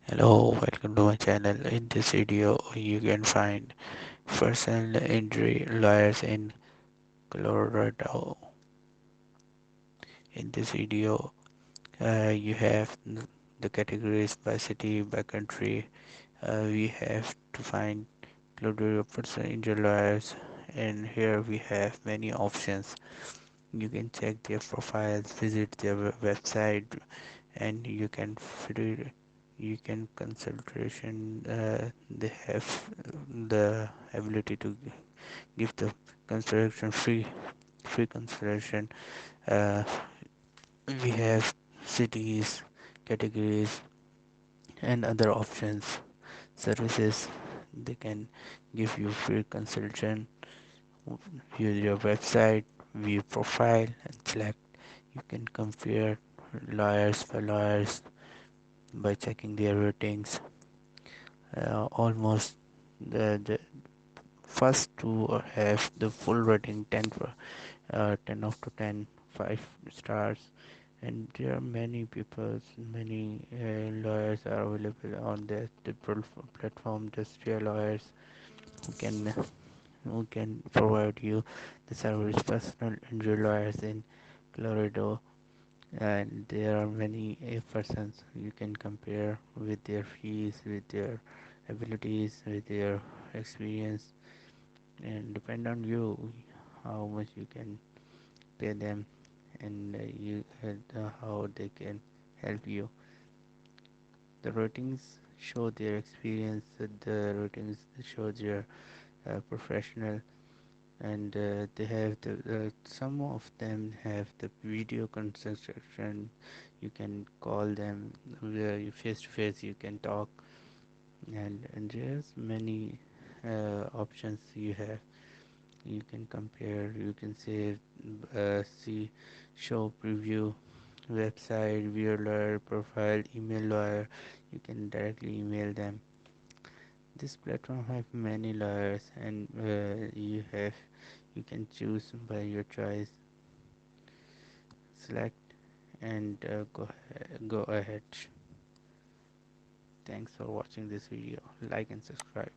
Hello, welcome to my channel. In this video, you can find personal injury lawyers in Colorado. In this video, you have the categories by city, by country. We have to find Colorado personal injury lawyers, and here we have many options. You can check their profiles, visit their website, and you can consultation. They have the ability to give the consultation free consultation. uh, we have cities, categories, and other options, services. They can give you free consultation. View your website, view profile, and select. You can compare lawyers for lawyers by checking their ratings. Almost the first two have the full rating 10 out of 10, 5 stars, and there are many people, many lawyers are available on the platform. Just real lawyers who can who can provide you the service. Personal injury lawyers in Colorado, and there are many persons you can compare with their fees, with their abilities, with their experience, and depend on you how much you can pay them, and how they can help you. The ratings show their experience, the ratings show their professional, and they have some of them have the video consultation. You can call them where you face to face, you can talk, and there's many options you have. You can compare, you can save, see, show preview, website, view lawyer profile, email lawyer. You can directly email them. This platform have many lawyers, and you can choose by your choice. Select and go ahead. Thanks for watching this video. Like and subscribe.